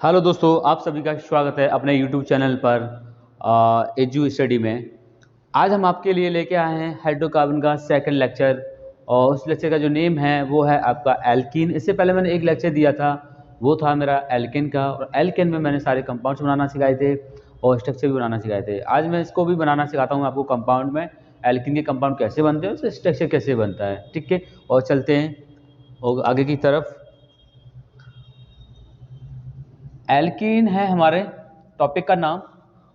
Hello दोस्तों, आप सभी का स्वागत है अपने यूट्यूब चैनल पर एजू स्टडी में। आज हम आपके लिए लेके आए हैं हाइड्रोकार्बन का सेकंड लेक्चर। और उस लेक्चर का जो नेम है वो है आपका एल्कीन। इससे पहले मैंने एक लेक्चर दिया था, वो था मेरा एल्केन का। और एल्केन में मैंने सारे कंपाउंड्स बनाना सिखाए थे और स्ट्रक्चर भी बनाना सिखाए थे। आज मैं इसको भी बनाना सिखाता हूँ आपको कंपाउंड में। एल्केन के कंपाउंड कैसे बनते हैं, उसका स्ट्रक्चर कैसे बनता है। ठीक है, और चलते हैं और आगे की तरफ। एल्कीन है हमारे टॉपिक का नाम।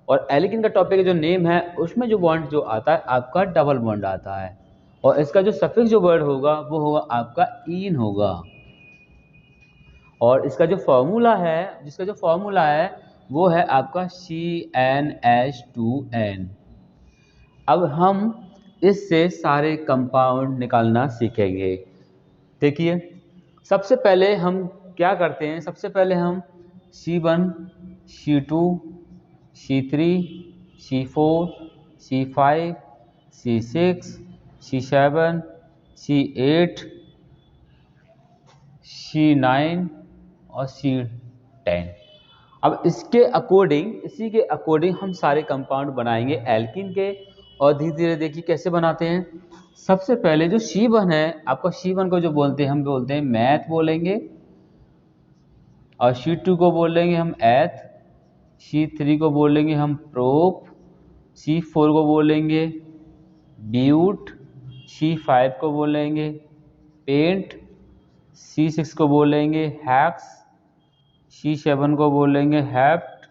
और एल्कीन का टॉपिक का जो नेम है उसमें जो बॉन्ड जो आता है आपका डबल बॉन्ड आता है। और इसका जो सफिक्स जो वर्ड होगा वो होगा आपका ईन होगा। और इसका जो फॉर्मूला है, जिसका जो फॉर्मूला है वो है आपका CnH2n। अब हम इससे सारे कंपाउंड निकालना सीखेंगे। देखिए, सबसे पहले हम क्या करते हैं, सबसे पहले हम C1, C2, C3, C4, C5, C6, C7, C8, C9 और C10। अब इसके अकॉर्डिंग, इसी के अकॉर्डिंग हम सारे कंपाउंड बनाएंगे एल्कीन के। और धीरे धीरे देखिए कैसे बनाते हैं। सबसे पहले जो C1 है आपका, C1 को जो बोलते हैं हम बोलते हैं मैथ बोलेंगे। और C2 को बोलेंगे हम एथ। C3 को बोलेंगे हम प्रोप। C4 को बोलेंगे ब्यूट। C5 को बोलेंगे पेंट। C6 को बोलेंगे हैक्स। C7 को बोलेंगे हेप्ट।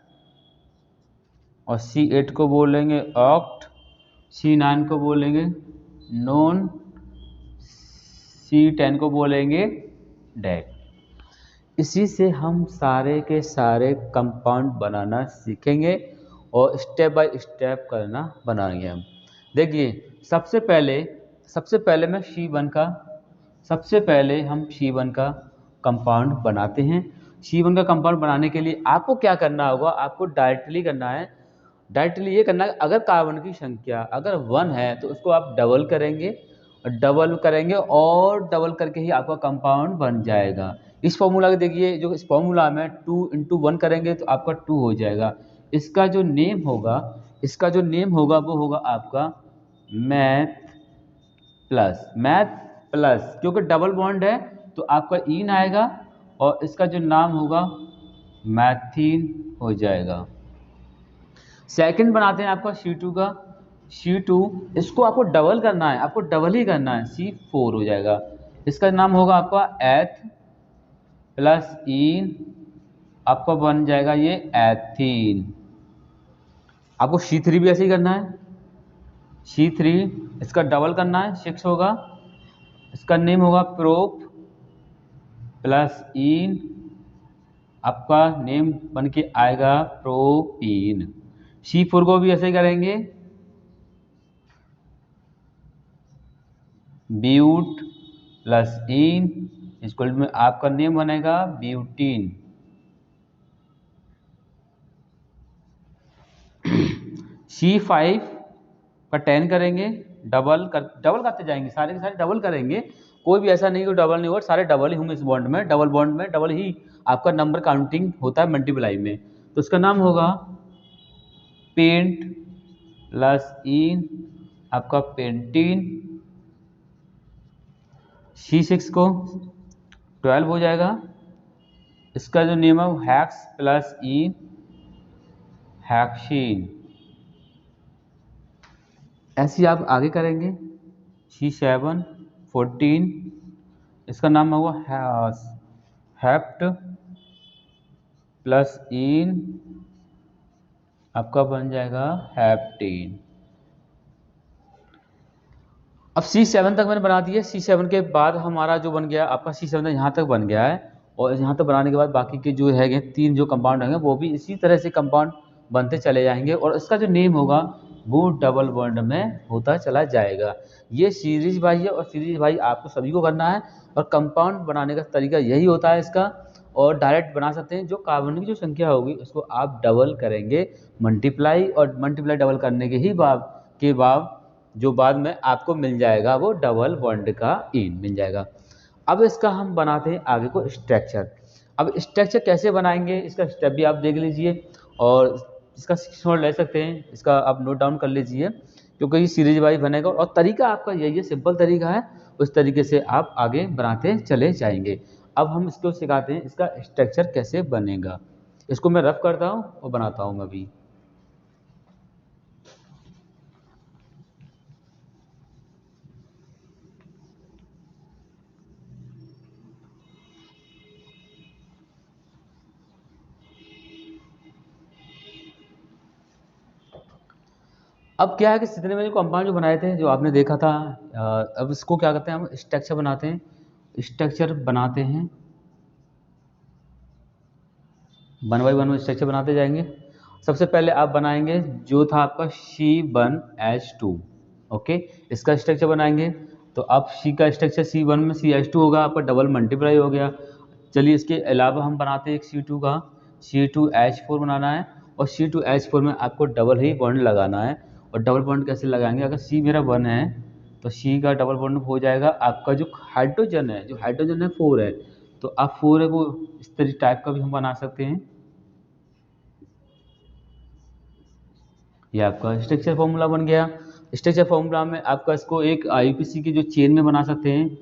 और C8 को बोलेंगे ऑक्ट। C9 को बोलेंगे नोन। C10 को बोलेंगे डेक। इसी से हम सारे के सारे कंपाउंड बनाना सीखेंगे और स्टेप बाय स्टेप करना बनाएंगे हम। देखिए, सबसे पहले मैं C1 का, सबसे पहले हम C1 का कंपाउंड बनाते हैं। C1 का कंपाउंड बनाने के लिए आपको क्या करना होगा, आपको डायरेक्टली करना है। डायरेक्टली ये करना है, अगर कार्बन की संख्या अगर 1 है तो उसको आप डबल करेंगे। और डबल करेंगे और डबल करके ही आपका कंपाउंड बन जाएगा। इस फॉर्मूला को देखिए, जो इस फॉर्मूला में 2 × 1 करेंगे तो आपका 2 हो जाएगा। इसका जो नेम होगा, इसका जो नेम होगा वो होगा आपका मैथ प्लस, क्योंकि डबल बॉन्ड है तो आपका ईन आएगा और इसका जो नाम होगा मैथीन हो जाएगा। सेकंड बनाते हैं आपका C2 का। C2 इसको आपको डबल करना है, आपको डबल ही करना है, C4 हो जाएगा। इसका नाम होगा आपका एथ प्लस ईन, आपका बन जाएगा ये एथीन। आपको C3 भी ऐसे ही करना है। C3 इसका डबल करना है, 6 होगा। इसका नेम होगा प्रोप प्लस ईन, आपका नेम बन के आएगा प्रोपीन। C4 को भी ऐसे ही करेंगे, ब्यूट प्लस ईन इक्वल में आपका नेम बनेगा ब्यूटीन। C5 का 10 करेंगे, डबल करते जाएंगे, सारे के सारे डबल करेंगे। कोई भी ऐसा नहीं कि डबल नहीं होगा, सारे डबल ही होंगे। इस बॉन्ड में, डबल बॉन्ड में डबल ही आपका नंबर काउंटिंग होता है मल्टीप्लाई में। तो इसका नाम होगा पेंट प्लस ईन, आपका पेंटीन। C6 को 12 हो जाएगा। इसका जो नेम है वो हैक्स प्लस ईन, हैक्सीन। ऐसे आप आगे करेंगे। C7 14, इसका नाम होगा हेप्ट प्लस ईन, आपका बन जाएगा हेप्टीन। अब C7 तक मैंने बना दिया। C7 के बाद हमारा जो बन गया आपका C7 यहाँ तक बन गया है। और यहाँ तक बनाने के बाद बाकी के जो है 3 जो कंपाउंड होंगे वो भी इसी तरह से कंपाउंड बनते चले जाएंगे। और इसका जो नेम होगा वो डबल बॉन्ड में होता चला जाएगा। ये सीरीज वाइज है और सीरीज वाइज आपको सभी को करना है। और कंपाउंड बनाने का तरीका यही होता है इसका। और डायरेक्ट बना सकते हैं, जो कार्बन की जो संख्या होगी उसको आप डबल करेंगे, मल्टीप्लाई, और मल्टीप्लाई डबल करने के ही बाद जो बाद में आपको मिल जाएगा वो डबल बॉन्ड का ईन मिल जाएगा। अब इसका हम बनाते हैं आगे को स्ट्रक्चर। अब स्ट्रक्चर कैसे बनाएंगे इसका स्टेप भी आप देख लीजिए और इसका स्क्रीनशॉट ले सकते हैं, इसका आप नोट डाउन कर लीजिए क्योंकि ये सीरीज वाइज बनेगा और तरीका आपका यही है, सिंपल तरीका है, उस तरीके से आप आगे बनाते चले जाएंगे। अब हम इसको सिखाते हैं इसका स्ट्रक्चर कैसे बनेगा। इसको मैं रफ करता हूँ और बनाता हूँ मैं अभी। अब क्या है कि जितने मैंने कंपाउंड जो बनाए थे जो आपने देखा था, अब इसको क्या करते हैं हम स्ट्रक्चर बनाते हैं, स्ट्रक्चर बनाते हैं, वन बाई वन स्ट्रक्चर बनाते जाएंगे। सबसे पहले आप बनाएंगे जो था आपका C1H2, ओके, इसका स्ट्रक्चर बनाएंगे। तो आप C का स्ट्रक्चर C1 में CH2 होगा, आपका डबल मल्टीप्लाई हो गया। चलिए इसके अलावा हम बनाते हैं एक C2 का, C2H4 बनाना है और C2H4 में आपको डबल ही बॉन्ड लगाना है। और डबल बॉन्ड कैसे लगाएंगे, अगर C मेरा 1 है तो C का डबल बॉन्ड हो जाएगा आपका जो हाइड्रोजन है, जो हाइड्रोजन है 4 है, तो आप 4 है वो इस तरीके टाइप का भी हम बना सकते हैं। ये आपका स्ट्रक्चर फॉर्मूला बन गया। स्ट्रक्चर फॉर्मूला में आपका इसको एक IUPAC की जो चेन में बना सकते हैं,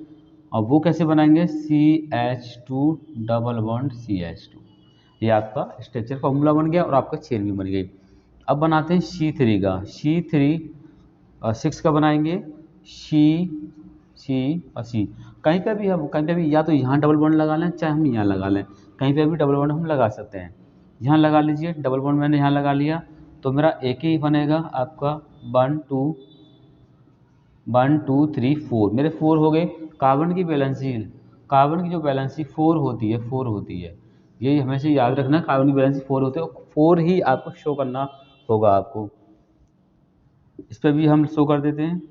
और वो कैसे बनाएंगे, CH2 डबल बॉन्ड CH2, ये आपका स्ट्रक्चर फॉर्मूला बन गया और आपका चेन भी बन गई। अब बनाते हैं C3 का, C3 और 6 का बनाएंगे, C और C। कहीं पे भी हम कहीं पे भी या तो यहाँ डबल बॉन्ड लगा लें चाहे हम यहाँ लगा लें, कहीं पे भी डबल बॉन्ड हम लगा सकते हैं। यहाँ लगा लीजिए डबल बॉन्ड, मैंने यहाँ लगा लिया तो मेरा एक ही बनेगा आपका 1 2 3 4, मेरे 4 हो गए। कार्बन की बैलेंसी, कार्बन की जो बैलेंसी 4 होती है, 4 होती है, ये हमेशा याद रखना, कार्बन की बैलेंसी 4 होती है, 4 ही आपको शो करना होगा आपको। इस पर भी हम शो कर देते हैं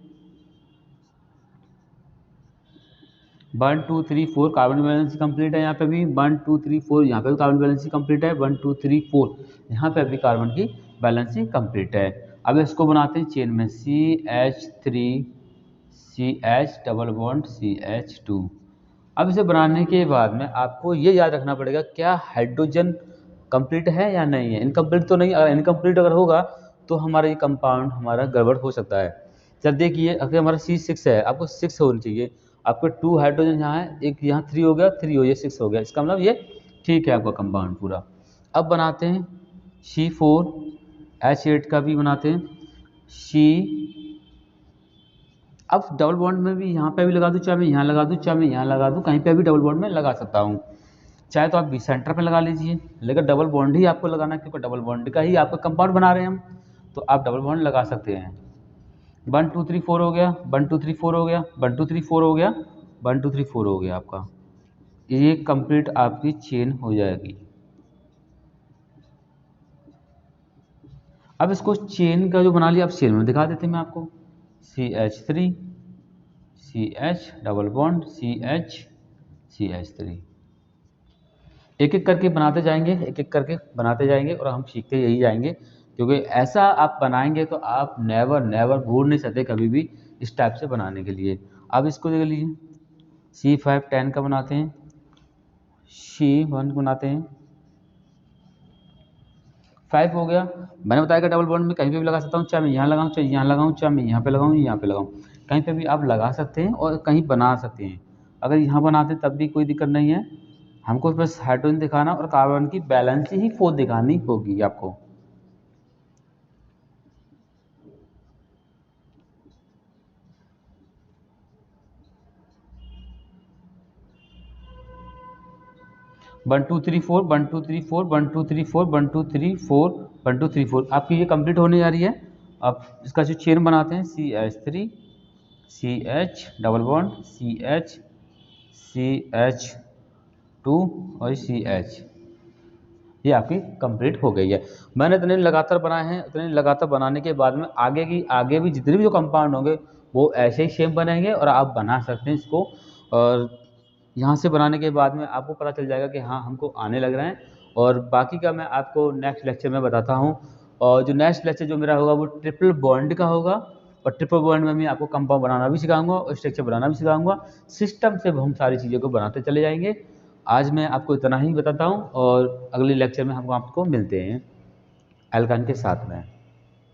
1 2 3 4, कार्बन बैलेंस कंप्लीट है। यहाँ पे भी 1 2 3 4, यहाँ पे भी कार्बन बैलेंस कंप्लीट है। 1 2 3 4, यहाँ पे भी कार्बन की बैलेंसिंग कंप्लीट है। अब इसको बनाते हैं चेन में, CH3 CH double bond CH2। अब इसे बनाने के बाद में आपको ये याद रखना पड़ेगा क्या हाइड्रोजन कंप्लीट है या नहीं है, इनकम्प्लीट तो नहीं। अगर इनकम्प्लीट अगर होगा तो हमारा ये कंपाउंड हमारा गड़बड़ हो सकता है। जब देखिए अगर हमारा C6 है, आपको 6 होनी चाहिए, आपको 2 हाइड्रोजन यहाँ है, एक यहाँ 3 हो गया, 3 हो गया, 6 हो गया, इसका मतलब ये ठीक है आपका कंपाउंड पूरा। अब बनाते हैं C4H8 का भी बनाते हैं, अब डबल बॉन्ड में भी यहाँ पे भी लगा दूँ, चाहे मैं यहाँ लगा दूँ, चाहे मैं यहाँ लगा दूँ, कहीं पे भी डबल बॉन्ड में लगा सकता हूँ। चाहे तो आप भी सेंटर पे लगा लीजिए, लेकिन डबल बॉन्ड ही आपको लगाना है क्योंकि डबल बॉन्ड का ही आपका कंपाउंड बना रहे हैं हम, तो आप डबल बॉन्ड लगा सकते हैं। 1 2 3 4 हो गया, 1 2 3 4 हो गया, 1 2 3 4 हो गया, 1 2 3 4 हो गया आपका, ये कंप्लीट आपकी चेन हो जाएगी। अब इसको चेन का जो बना लिया, अब चेन में दिखा देते हैं मैं आपको, CH3 CH double bond CH CH3, एक एक करके बनाते जाएंगे, एक एक करके बनाते जाएंगे और हम सीखते यही जाएंगे, क्योंकि ऐसा आप बनाएंगे तो आप नेवर नेवर भूल नहीं सकते कभी भी इस टाइप से बनाने के लिए। अब इसको देख लीजिए, C5 10 का बनाते हैं, C1 बनाते हैं, 5 हो गया। मैंने बताया कि डबल बॉन्ड में कहीं पे भी लगा सकता हूँ, चाहे मैं यहाँ लगाऊँ, चाहे यहाँ लगाऊँ, चाहे मैं यहाँ पे लगाऊँ, यहाँ पे लगाऊँ, कहीं पे भी आप लगा सकते हैं और कहीं बना सकते हैं। अगर यहाँ बनाते तब भी कोई दिक्कत नहीं है, हमको बस हाइड्रोजन दिखाना और कार्बन की बैलेंस ही 4 दिखानी होगी आपको। वन टू थ्री फोर 1 2 3 4 1 2 3 4 1 2 3 4 1 2 3 4 आपकी ये कंप्लीट होने जा रही है। अब इसका जो चेन बनाते हैं, CH3 CH double bond CH CH2 और CH, ये आपकी कंप्लीट हो गई है। मैंने इतने लगातार बनाए हैं, इतने लगातार बनाने के बाद में आगे भी जितने भी जो कंपाउंड होंगे वो ऐसे ही सेम बनेंगे और आप बना सकते हैं इसको। और यहाँ से बनाने के बाद में आपको पता चल जाएगा कि हाँ हमको आने लग रहे हैं, और बाकी का मैं आपको नेक्स्ट लेक्चर में बताता हूँ। और जो नेक्स्ट लेक्चर जो मेरा होगा वो ट्रिपल बॉन्ड का होगा, और ट्रिपल बॉन्ड में मैं आपको कंपाउंड बनाना भी सिखाऊंगा और स्ट्रक्चर बनाना भी सिखाऊंगा। सिस्टम से हम सारी चीज़ों को बनाते चले जाएंगे आज मैं आपको इतना ही बताता हूँ और अगले लेक्चर में हम आपको मिलते हैं एल्कान के साथ में।